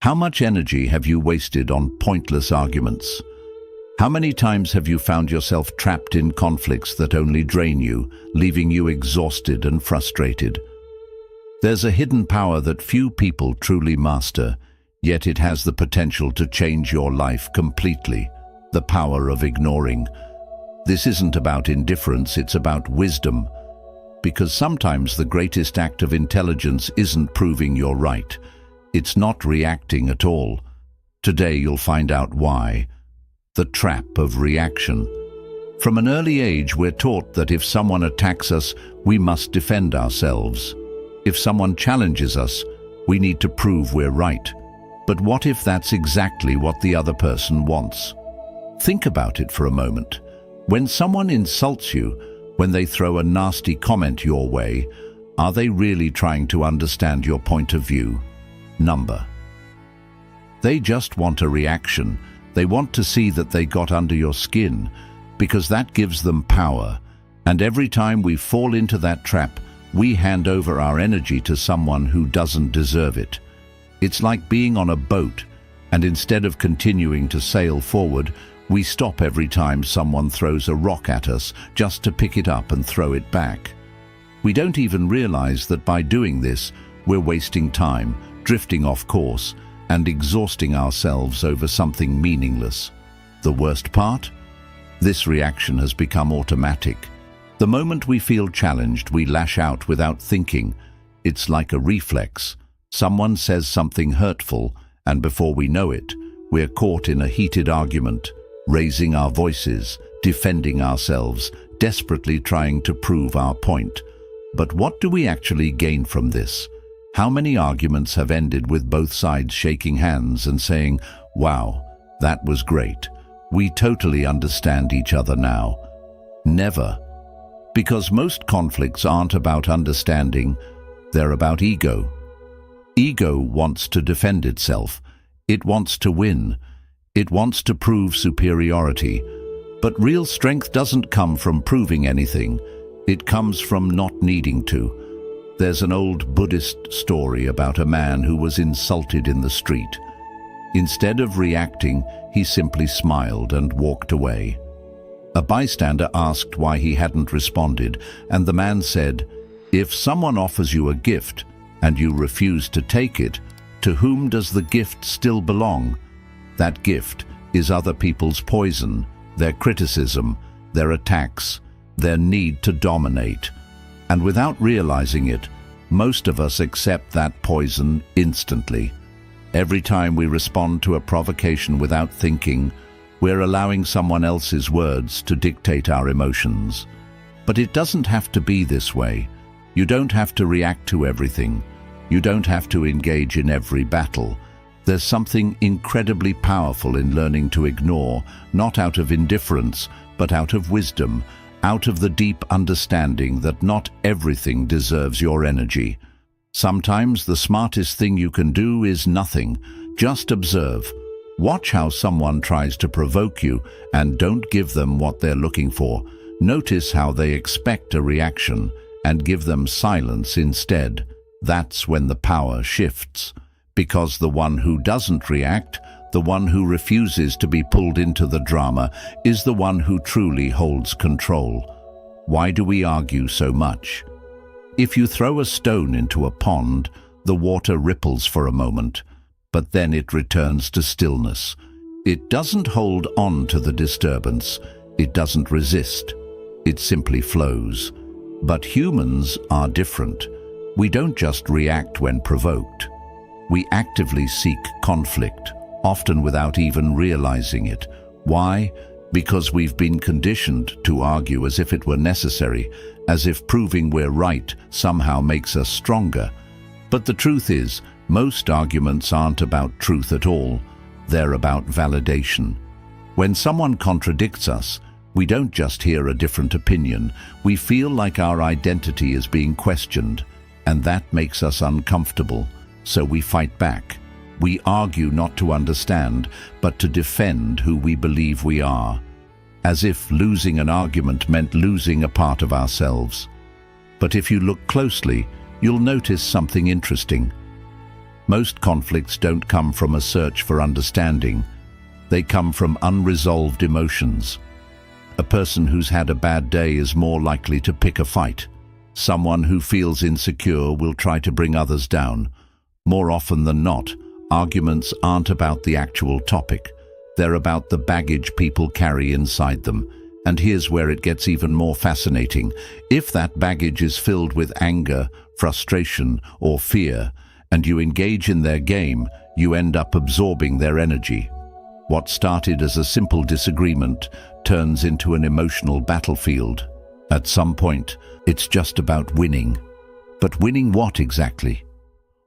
How much energy have you wasted on pointless arguments? How many times have you found yourself trapped in conflicts that only drain you, leaving you exhausted and frustrated? There's a hidden power that few people truly master, yet it has the potential to change your life completely. The power of ignoring. This isn't about indifference, it's about wisdom. Because sometimes the greatest act of intelligence isn't proving you're right. It's not reacting at all. Today you'll find out why. The trap of reaction. From an early age, we're taught that if someone attacks us, we must defend ourselves. If someone challenges us, we need to prove we're right. But what if that's exactly what the other person wants? Think about it for a moment. When someone insults you, when they throw a nasty comment your way, are they really trying to understand your point of view? They just want a reaction. They want to see that they got under your skin, because that gives them power. And every time we fall into that trap, we hand over our energy to someone who doesn't deserve it. It's like being on a boat, and instead of continuing to sail forward, we stop every time someone throws a rock at us just to pick it up and throw it back. We don't even realize that by doing this, we're wasting time, drifting off course, and exhausting ourselves over something meaningless. The worst part? This reaction has become automatic. The moment we feel challenged, we lash out without thinking. It's like a reflex. Someone says something hurtful, and before we know it, we're caught in a heated argument, raising our voices, defending ourselves, desperately trying to prove our point. But what do we actually gain from this? How many arguments have ended with both sides shaking hands and saying, "Wow, that was great. We totally understand each other now"? Never. Because most conflicts aren't about understanding, they're about ego. Ego wants to defend itself. It wants to win. It wants to prove superiority. But real strength doesn't come from proving anything. It comes from not needing to. There's an old Buddhist story about a man who was insulted in the street. Instead of reacting, he simply smiled and walked away. A bystander asked why he hadn't responded, and the man said, "If someone offers you a gift and you refuse to take it, to whom does the gift still belong? That gift is other people's poison, their criticism, their attacks, their need to dominate." And without realizing it, most of us accept that poison instantly. Every time we respond to a provocation without thinking, we're allowing someone else's words to dictate our emotions. But it doesn't have to be this way. You don't have to react to everything. You don't have to engage in every battle. There's something incredibly powerful in learning to ignore, not out of indifference, but out of wisdom, out of the deep understanding that not everything deserves your energy. Sometimes the smartest thing you can do is nothing. Just observe. Watch how someone tries to provoke you and don't give them what they're looking for. Notice how they expect a reaction and give them silence instead. That's when the power shifts. Because the one who doesn't react, the one who refuses to be pulled into the drama, is the one who truly holds control. Why do we argue so much? If you throw a stone into a pond, the water ripples for a moment, but then it returns to stillness. It doesn't hold on to the disturbance. It doesn't resist. It simply flows. But humans are different. We don't just react when provoked. We actively seek conflict, often without even realizing it. Why? Because we've been conditioned to argue as if it were necessary, as if proving we're right somehow makes us stronger. But the truth is, most arguments aren't about truth at all. They're about validation. When someone contradicts us, we don't just hear a different opinion. We feel like our identity is being questioned, and that makes us uncomfortable. So we fight back. We argue not to understand, but to defend who we believe we are, as if losing an argument meant losing a part of ourselves. But if you look closely, you'll notice something interesting. Most conflicts don't come from a search for understanding. They come from unresolved emotions. A person who's had a bad day is more likely to pick a fight. Someone who feels insecure will try to bring others down. More often than not, arguments aren't about the actual topic. They're about the baggage people carry inside them. And here's where it gets even more fascinating. If that baggage is filled with anger, frustration, or fear, and you engage in their game, you end up absorbing their energy. What started as a simple disagreement turns into an emotional battlefield. At some point, it's just about winning. But winning what exactly?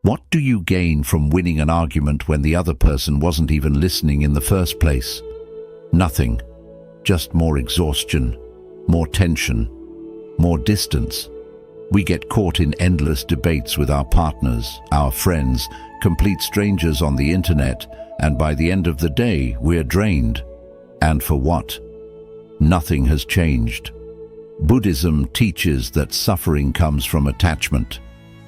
What do you gain from winning an argument when the other person wasn't even listening in the first place? Nothing. Just more exhaustion, more tension, more distance. We get caught in endless debates with our partners, our friends, complete strangers on the internet, and by the end of the day, we're drained. And for what? Nothing has changed. Buddhism teaches that suffering comes from attachment,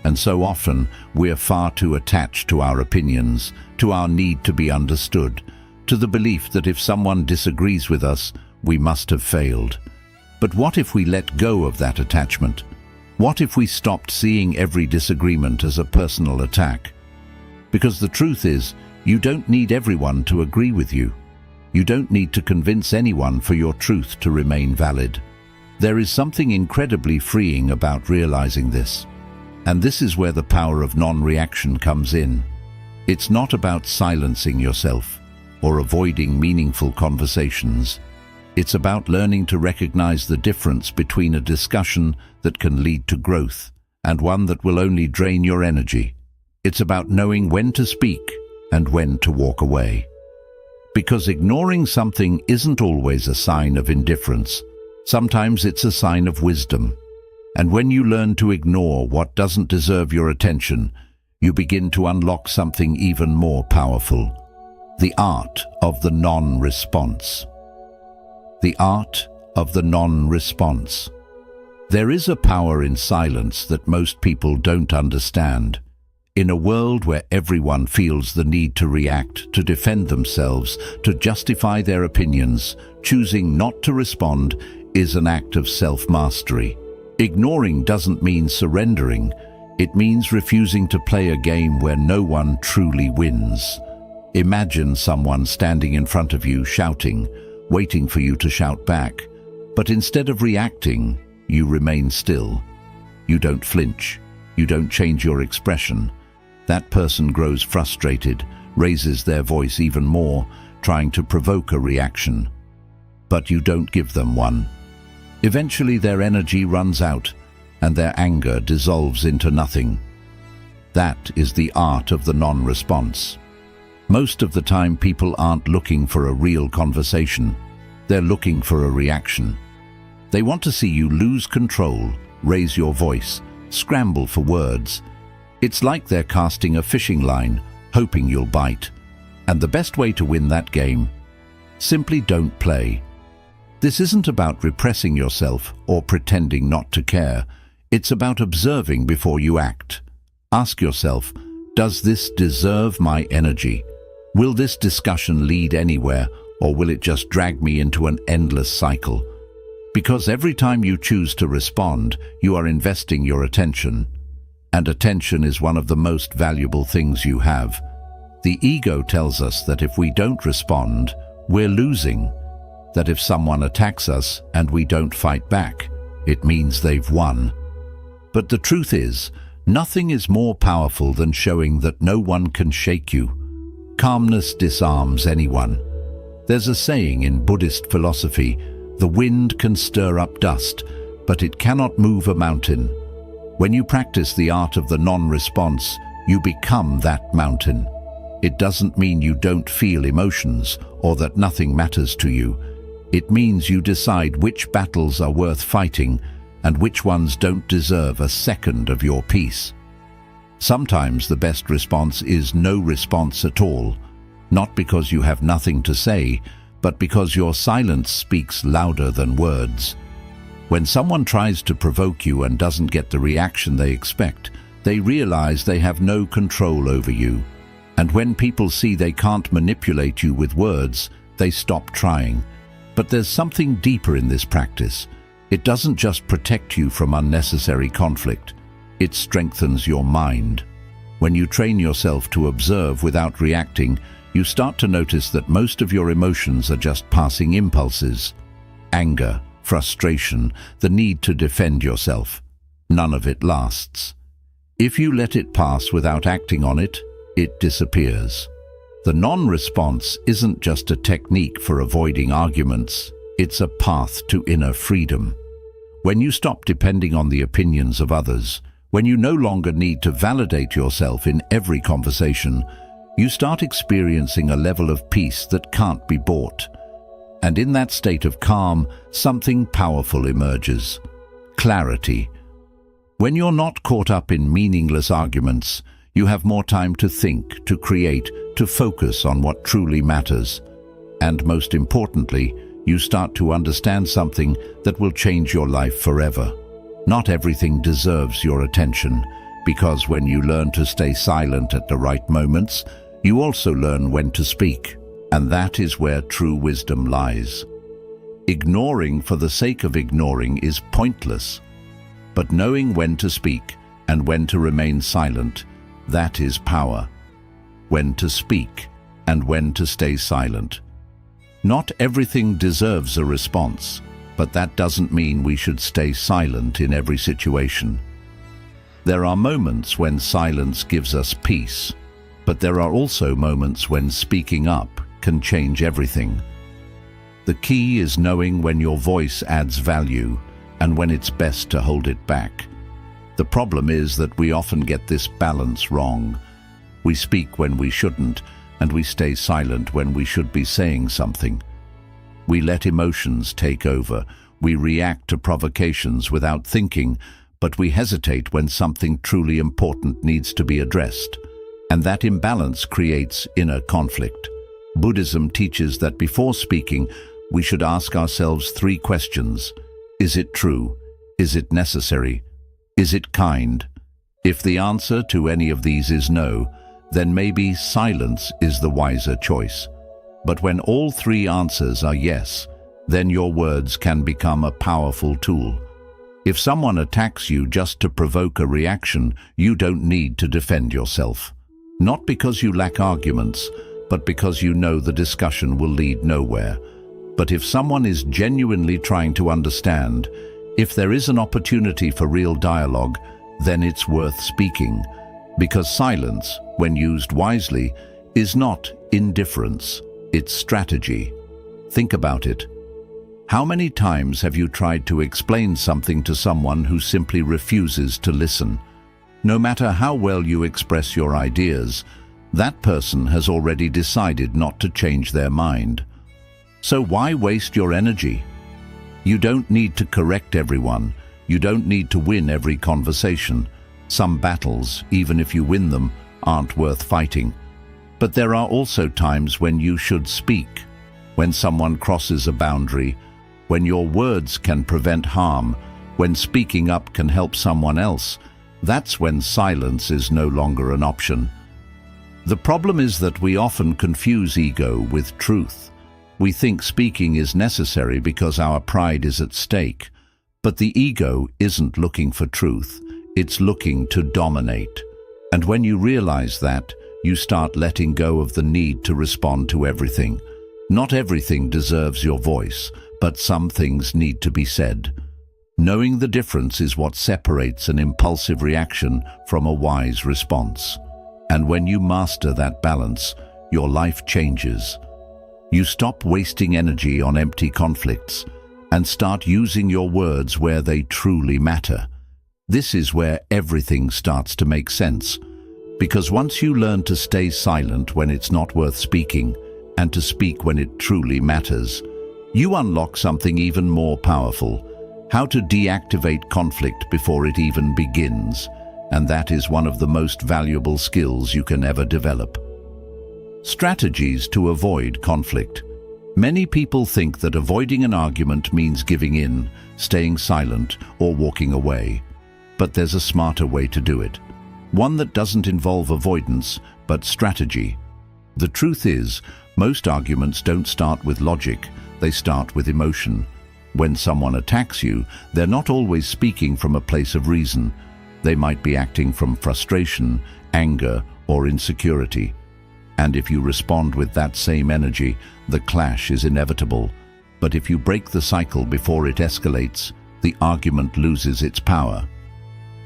and so often we're far too attached to our opinions, to our need to be understood, to the belief that if someone disagrees with us, we must have failed. But what if we let go of that attachment? What if we stopped seeing every disagreement as a personal attack? Because the truth is, you don't need everyone to agree with you. You don't need to convince anyone for your truth to remain valid. There is something incredibly freeing about realizing this. And this is where the power of non-reaction comes in. It's not about silencing yourself or avoiding meaningful conversations. It's about learning to recognize the difference between a discussion that can lead to growth and one that will only drain your energy. It's about knowing when to speak and when to walk away. Because ignoring something isn't always a sign of indifference. Sometimes it's a sign of wisdom. And when you learn to ignore what doesn't deserve your attention, you begin to unlock something even more powerful: the art of the non-response. The art of the non-response. There is a power in silence that most people don't understand. In a world where everyone feels the need to react, to defend themselves, to justify their opinions, choosing not to respond is an act of self-mastery. Ignoring doesn't mean surrendering. It means refusing to play a game where no one truly wins. Imagine someone standing in front of you shouting, waiting for you to shout back. But instead of reacting, you remain still. You don't flinch. You don't change your expression. That person grows frustrated, raises their voice even more, trying to provoke a reaction. But you don't give them one. Eventually their energy runs out, and their anger dissolves into nothing. That is the art of the non-response. Most of the time people aren't looking for a real conversation. They're looking for a reaction. They want to see you lose control, raise your voice, scramble for words. It's like they're casting a fishing line, hoping you'll bite. And the best way to win that game? Simply don't play. This isn't about repressing yourself or pretending not to care. It's about observing before you act. Ask yourself, does this deserve my energy? Will this discussion lead anywhere, or will it just drag me into an endless cycle? Because every time you choose to respond, you are investing your attention. And attention is one of the most valuable things you have. The ego tells us that if we don't respond, we're losing. That if someone attacks us and we don't fight back, it means they've won. But the truth is, nothing is more powerful than showing that no one can shake you. Calmness disarms anyone. There's a saying in Buddhist philosophy, the wind can stir up dust, but it cannot move a mountain. When you practice the art of the non-response, you become that mountain. It doesn't mean you don't feel emotions or that nothing matters to you. It means you decide which battles are worth fighting and which ones don't deserve a second of your peace. Sometimes the best response is no response at all, not because you have nothing to say, but because your silence speaks louder than words. When someone tries to provoke you and doesn't get the reaction they expect, They realize they have no control over you. And when people see they can't manipulate you with words, they stop trying. But there's something deeper in this practice. It doesn't just protect you from unnecessary conflict. It strengthens your mind. When you train yourself to observe without reacting, you start to notice that most of your emotions are just passing impulses. Anger, frustration, the need to defend yourself. None of it lasts. If you let it pass without acting on it, it disappears. The non-response isn't just a technique for avoiding arguments, it's a path to inner freedom. When you stop depending on the opinions of others, when you no longer need to validate yourself in every conversation, you start experiencing a level of peace that can't be bought. And in that state of calm, something powerful emerges. Clarity. When you're not caught up in meaningless arguments, you have more time to think, to create, to focus on what truly matters. And most importantly, you start to understand something that will change your life forever. Not everything deserves your attention, because when you learn to stay silent at the right moments, you also learn when to speak. And that is where true wisdom lies. Ignoring for the sake of ignoring is pointless. But knowing when to speak and when to remain silent, that is power. When to speak and when to stay silent. Not everything deserves a response, but that doesn't mean we should stay silent in every situation. There are moments when silence gives us peace, but there are also moments when speaking up can change everything. The key is knowing when your voice adds value and when it's best to hold it back. The problem is that we often get this balance wrong. We speak when we shouldn't, and we stay silent when we should be saying something. We let emotions take over. We react to provocations without thinking, but we hesitate when something truly important needs to be addressed. And that imbalance creates inner conflict. Buddhism teaches that before speaking, we should ask ourselves 3 questions. Is it true? Is it necessary? Is it kind? If the answer to any of these is no, then maybe silence is the wiser choice. But when all 3 answers are yes, then your words can become a powerful tool. If someone attacks you just to provoke a reaction, you don't need to defend yourself. Not because you lack arguments, but because you know the discussion will lead nowhere. But if someone is genuinely trying to understand, if there is an opportunity for real dialogue, then it's worth speaking. Because silence, when used wisely, is not indifference, it's strategy. Think about it. How many times have you tried to explain something to someone who simply refuses to listen? No matter how well you express your ideas, that person has already decided not to change their mind. So why waste your energy? You don't need to correct everyone. You don't need to win every conversation. Some battles, even if you win them, aren't worth fighting. But there are also times when you should speak, when someone crosses a boundary, when your words can prevent harm, when speaking up can help someone else. That's when silence is no longer an option. The problem is that we often confuse ego with truth. We think speaking is necessary because our pride is at stake. But the ego isn't looking for truth, it's looking to dominate. And when you realize that, you start letting go of the need to respond to everything. Not everything deserves your voice, but some things need to be said. Knowing the difference is what separates an impulsive reaction from a wise response. And when you master that balance, your life changes. You stop wasting energy on empty conflicts and start using your words where they truly matter. This is where everything starts to make sense. Because once you learn to stay silent when it's not worth speaking and to speak when it truly matters, you unlock something even more powerful: how to deactivate conflict before it even begins. And that is one of the most valuable skills you can ever develop. Strategies to avoid conflict. Many people think that avoiding an argument means giving in, staying silent, or walking away. But there's a smarter way to do it. one that doesn't involve avoidance, but strategy. The truth is, most arguments don't start with logic, they start with emotion. When someone attacks you, they're not always speaking from a place of reason. They might be acting from frustration, anger, or insecurity. And if you respond with that same energy, the clash is inevitable. But if you break the cycle before it escalates, the argument loses its power.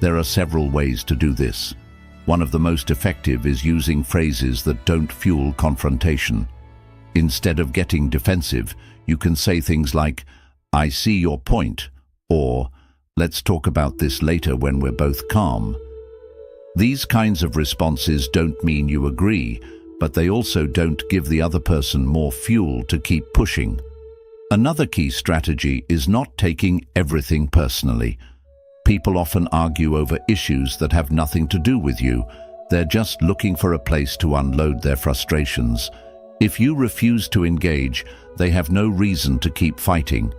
There are several ways to do this. One of the most effective is using phrases that don't fuel confrontation. Instead of getting defensive, you can say things like, "I see your point," or "Let's talk about this later when we're both calm." These kinds of responses don't mean you agree, but they also don't give the other person more fuel to keep pushing. Another key strategy is not taking everything personally. People often argue over issues that have nothing to do with you. They're just looking for a place to unload their frustrations. If you refuse to engage, they have no reason to keep fighting.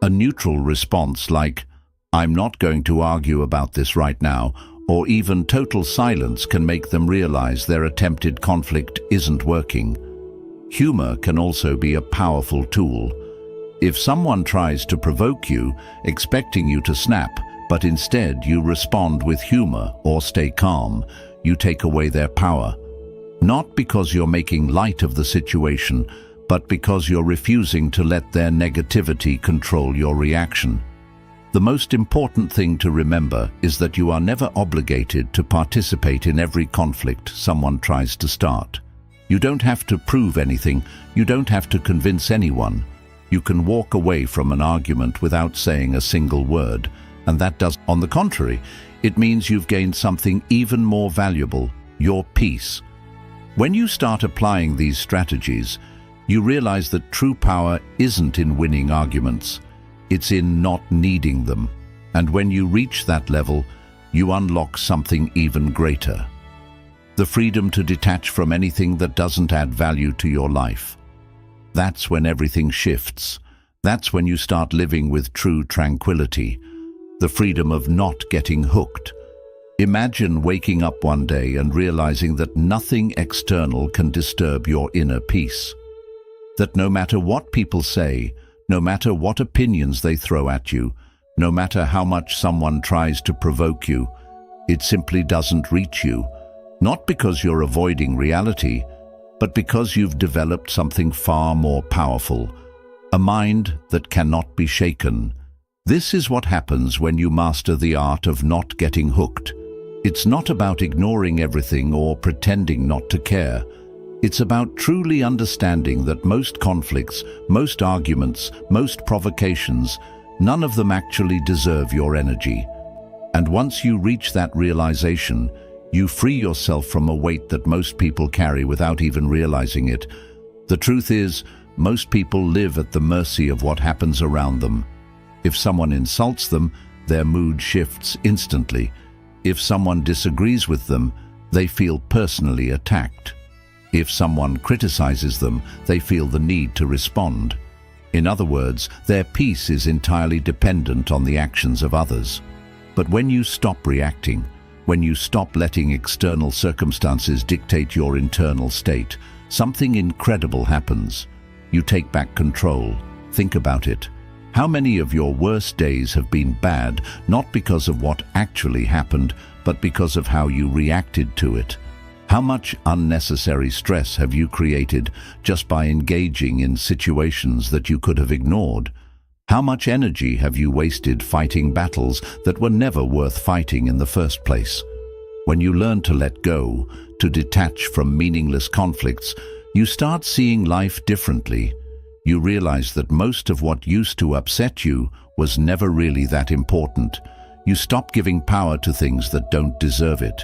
A neutral response like, "I'm not going to argue about this right now," or even total silence can make them realize their attempted conflict isn't working. Humor can also be a powerful tool. If someone tries to provoke you, expecting you to snap, but instead you respond with humor or stay calm, you take away their power. Not because you're making light of the situation, but because you're refusing to let their negativity control your reaction. The most important thing to remember is that you are never obligated to participate in every conflict someone tries to start. You don't have to prove anything, you don't have to convince anyone. You can walk away from an argument without saying a single word, and that does, on the contrary, it means you've gained something even more valuable, your peace. When you start applying these strategies, you realize that true power isn't in winning arguments, it's in not needing them. And when you reach that level, you unlock something even greater. The freedom to detach from anything that doesn't add value to your life. That's when everything shifts. That's when you start living with true tranquility. The freedom of not getting hooked. Imagine waking up one day and realizing that nothing external can disturb your inner peace. That no matter what people say, no matter what opinions they throw at you, no matter how much someone tries to provoke you, it simply doesn't reach you. Not because you're avoiding reality, but because you've developed something far more powerful, a mind that cannot be shaken. This is what happens when you master the art of not getting hooked. It's not about ignoring everything or pretending not to care. It's about truly understanding that most conflicts, most arguments, most provocations, none of them actually deserve your energy. And once you reach that realization, you free yourself from a weight that most people carry without even realizing it. The truth is, most people live at the mercy of what happens around them. If someone insults them, their mood shifts instantly. If someone disagrees with them, they feel personally attacked. If someone criticizes them, they feel the need to respond. In other words, their peace is entirely dependent on the actions of others. But when you stop reacting, when you stop letting external circumstances dictate your internal state, something incredible happens. You take back control. Think about it. How many of your worst days have been bad, not because of what actually happened, but because of how you reacted to it? How much unnecessary stress have you created just by engaging in situations that you could have ignored? How much energy have you wasted fighting battles that were never worth fighting in the first place? When you learn to let go, to detach from meaningless conflicts, you start seeing life differently. You realize that most of what used to upset you was never really that important. You stop giving power to things that don't deserve it.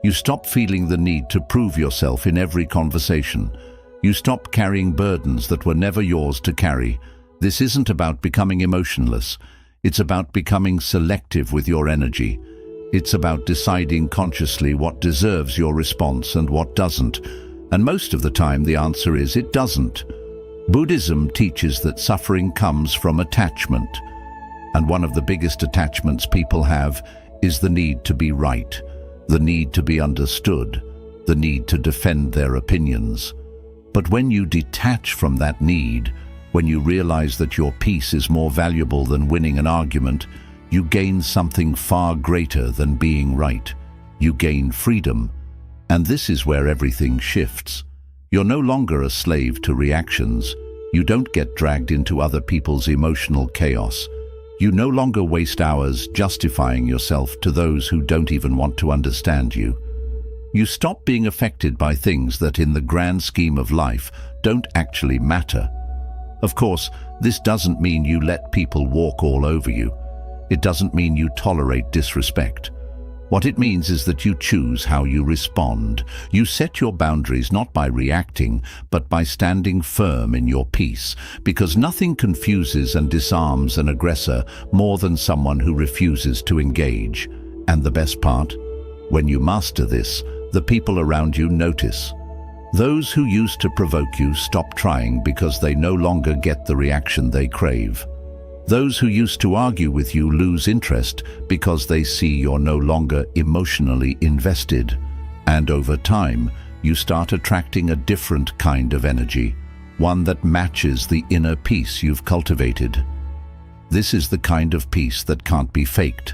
You stop feeling the need to prove yourself in every conversation. You stop carrying burdens that were never yours to carry. This isn't about becoming emotionless. It's about becoming selective with your energy. It's about deciding consciously what deserves your response and what doesn't. And most of the time the answer is it doesn't. Buddhism teaches that suffering comes from attachment. And one of the biggest attachments people have is the need to be right. the need to be understood, the need to defend their opinions. But when you detach from that need, when you realize that your peace is more valuable than winning an argument, you gain something far greater than being right. You gain freedom. And this is where everything shifts. You're no longer a slave to reactions. You don't get dragged into other people's emotional chaos. You no longer waste hours justifying yourself to those who don't even want to understand you. You stop being affected by things that in the grand scheme of life don't actually matter. Of course, this doesn't mean you let people walk all over you. It doesn't mean you tolerate disrespect. What it means is that you choose how you respond. You set your boundaries not by reacting, but by standing firm in your peace, because nothing confuses and disarms an aggressor more than someone who refuses to engage. And the best part? When you master this, the people around you notice. Those who used to provoke you stop trying because they no longer get the reaction they crave. Those who used to argue with you lose interest because they see you're no longer emotionally invested. And over time, you start attracting a different kind of energy, one that matches the inner peace you've cultivated. This is the kind of peace that can't be faked.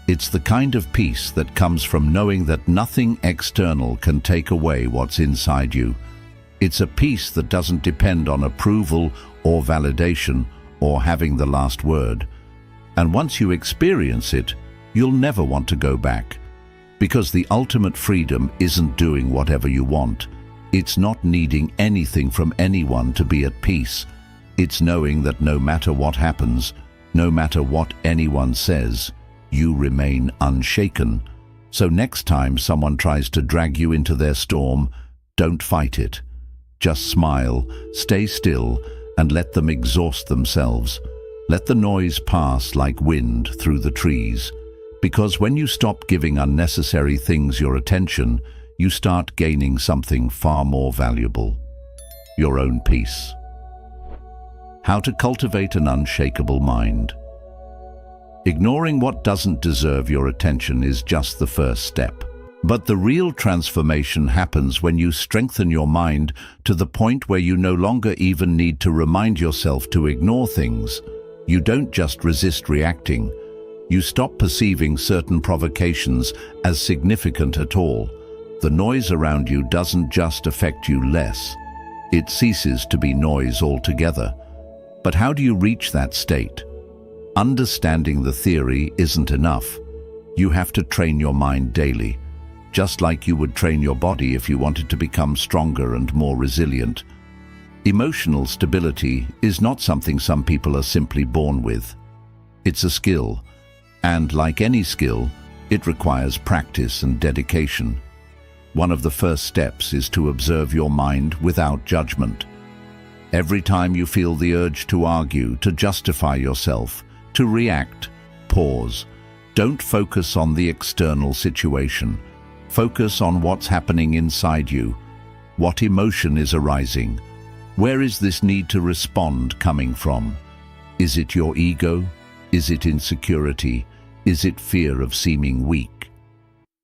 It's the kind of peace that comes from knowing that nothing external can take away what's inside you. It's a peace that doesn't depend on approval or validation or having the last word. And once you experience it, you'll never want to go back. Because the ultimate freedom isn't doing whatever you want. It's not needing anything from anyone to be at peace. It's knowing that no matter what happens, no matter what anyone says, you remain unshaken. So next time someone tries to drag you into their storm, don't fight it. Just smile, stay still, and let them exhaust themselves. Let the noise pass like wind through the trees. Because when you stop giving unnecessary things your attention, you start gaining something far more valuable: your own peace. How to cultivate an unshakable mind. Ignoring what doesn't deserve your attention is just the first step. But the real transformation happens when you strengthen your mind to the point where you no longer even need to remind yourself to ignore things. You don't just resist reacting. You stop perceiving certain provocations as significant at all. The noise around you doesn't just affect you less. It ceases to be noise altogether. But how do you reach that state? Understanding the theory isn't enough. You have to train your mind daily, just like you would train your body if you wanted to become stronger and more resilient. Emotional stability is not something some people are simply born with. It's a skill, and like any skill, it requires practice and dedication. One of the first steps is to observe your mind without judgment. Every time you feel the urge to argue, to justify yourself, to react, pause. Don't focus on the external situation. Focus on what's happening inside you. What emotion is arising? Where is this need to respond coming from? Is it your ego? Is it insecurity? Is it fear of seeming weak?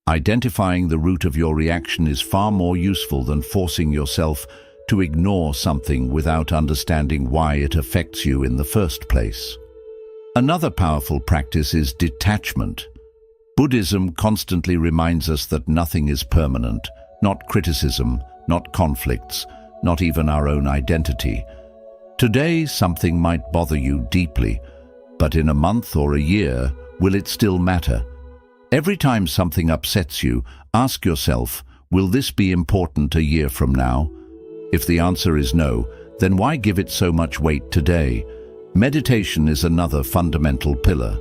Identifying the root of your reaction is far more useful than forcing yourself to ignore something without understanding why it affects you in the first place. Another powerful practice is detachment. Buddhism constantly reminds us that nothing is permanent, not criticism, not conflicts, not even our own identity. Today, something might bother you deeply, but in a month or a year, will it still matter? Every time something upsets you, ask yourself, will this be important a year from now? If the answer is no, then why give it so much weight today? Meditation is another fundamental pillar.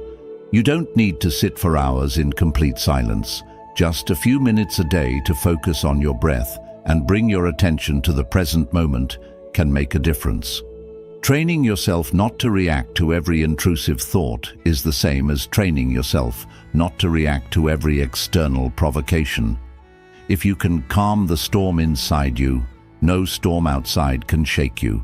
You don't need to sit for hours in complete silence. Just a few minutes a day to focus on your breath and bring your attention to the present moment can make a difference. Training yourself not to react to every intrusive thought is the same as training yourself not to react to every external provocation. If you can calm the storm inside you, no storm outside can shake you.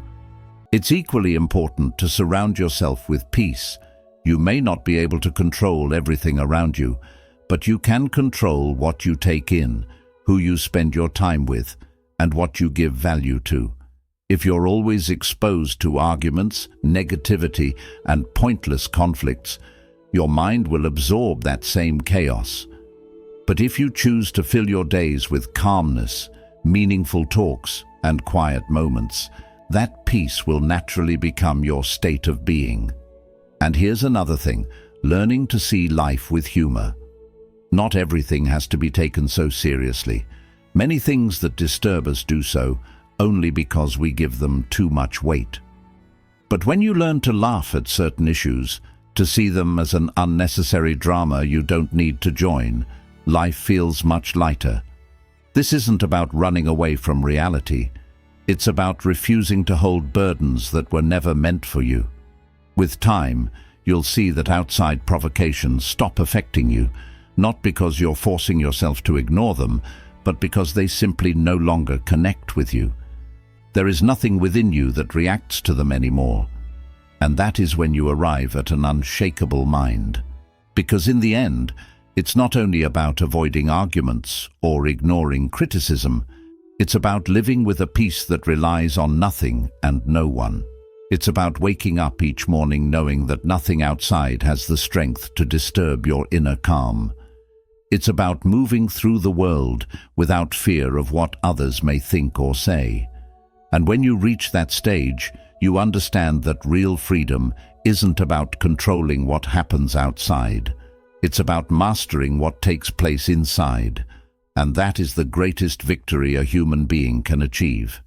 It's equally important to surround yourself with peace. You may not be able to control everything around you, but you can control what you take in, who you spend your time with, and what you give value to. If you're always exposed to arguments, negativity, and pointless conflicts, your mind will absorb that same chaos. But if you choose to fill your days with calmness, meaningful talks, and quiet moments, that peace will naturally become your state of being. And here's another thing, learning to see life with humor. Not everything has to be taken so seriously. Many things that disturb us do so only because we give them too much weight. But when you learn to laugh at certain issues, to see them as an unnecessary drama you don't need to join, life feels much lighter. This isn't about running away from reality. It's about refusing to hold burdens that were never meant for you. With time, you'll see that outside provocations stop affecting you, not because you're forcing yourself to ignore them, but because they simply no longer connect with you. There is nothing within you that reacts to them anymore. And that is when you arrive at an unshakable mind. Because in the end, it's not only about avoiding arguments or ignoring criticism, it's about living with a peace that relies on nothing and no one. It's about waking up each morning knowing that nothing outside has the strength to disturb your inner calm. It's about moving through the world without fear of what others may think or say. And when you reach that stage, you understand that real freedom isn't about controlling what happens outside. It's about mastering what takes place inside. And that is the greatest victory a human being can achieve.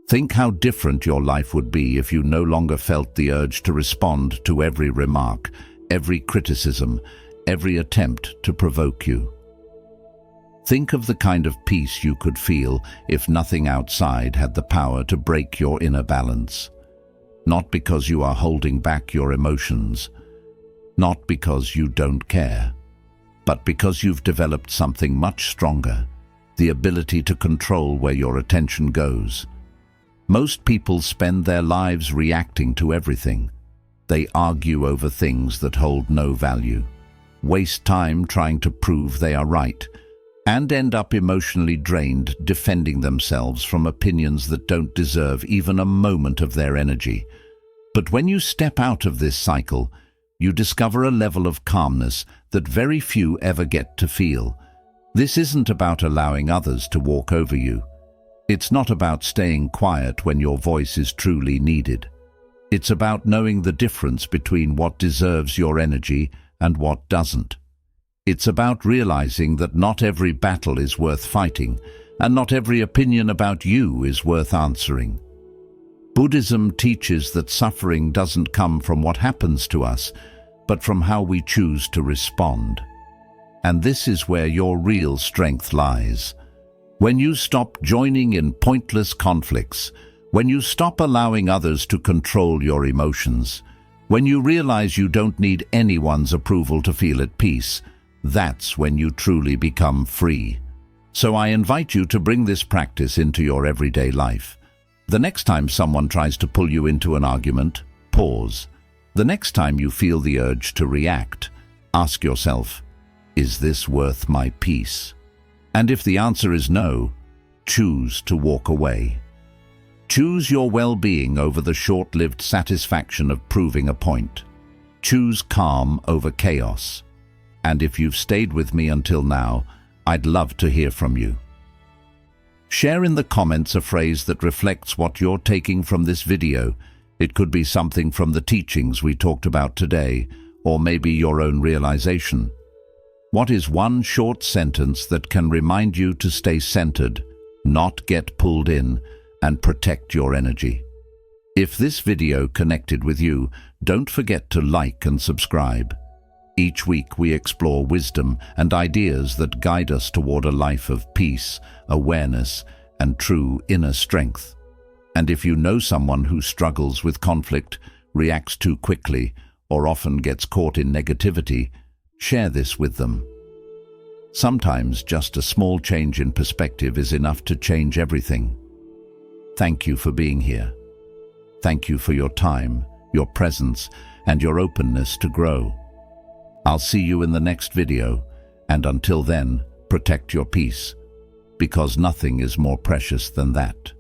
Think how different your life would be if you no longer felt the urge to respond to every remark, every criticism, every attempt to provoke you. Think of the kind of peace you could feel if nothing outside had the power to break your inner balance. Not because you are holding back your emotions, not because you don't care, but because you've developed something much stronger, the ability to control where your attention goes. Most people spend their lives reacting to everything. They argue over things that hold no value, waste time trying to prove they are right, and end up emotionally drained defending themselves from opinions that don't deserve even a moment of their energy. But when you step out of this cycle, you discover a level of calmness that very few ever get to feel. This isn't about allowing others to walk over you. It's not about staying quiet when your voice is truly needed. It's about knowing the difference between what deserves your energy and what doesn't. It's about realizing that not every battle is worth fighting, and not every opinion about you is worth answering. Buddhism teaches that suffering doesn't come from what happens to us, but from how we choose to respond. And this is where your real strength lies. When you stop joining in pointless conflicts, when you stop allowing others to control your emotions, when you realize you don't need anyone's approval to feel at peace, that's when you truly become free. So I invite you to bring this practice into your everyday life. The next time someone tries to pull you into an argument, pause. The next time you feel the urge to react, ask yourself, is this worth my peace? And if the answer is no, choose to walk away. Choose your well-being over the short-lived satisfaction of proving a point. Choose calm over chaos. And if you've stayed with me until now, I'd love to hear from you. Share in the comments a phrase that reflects what you're taking from this video. It could be something from the teachings we talked about today, or maybe your own realization. What is one short sentence that can remind you to stay centered, not get pulled in, and protect your energy? If this video connected with you, don't forget to like and subscribe. Each week we explore wisdom and ideas that guide us toward a life of peace, awareness, and true inner strength. And if you know someone who struggles with conflict, reacts too quickly, or often gets caught in negativity, share this with them. Sometimes just a small change in perspective is enough to change everything. Thank you for being here. Thank you for your time, your presence, and your openness to grow. I'll see you in the next video, And until then, protect your peace, because nothing is more precious than that.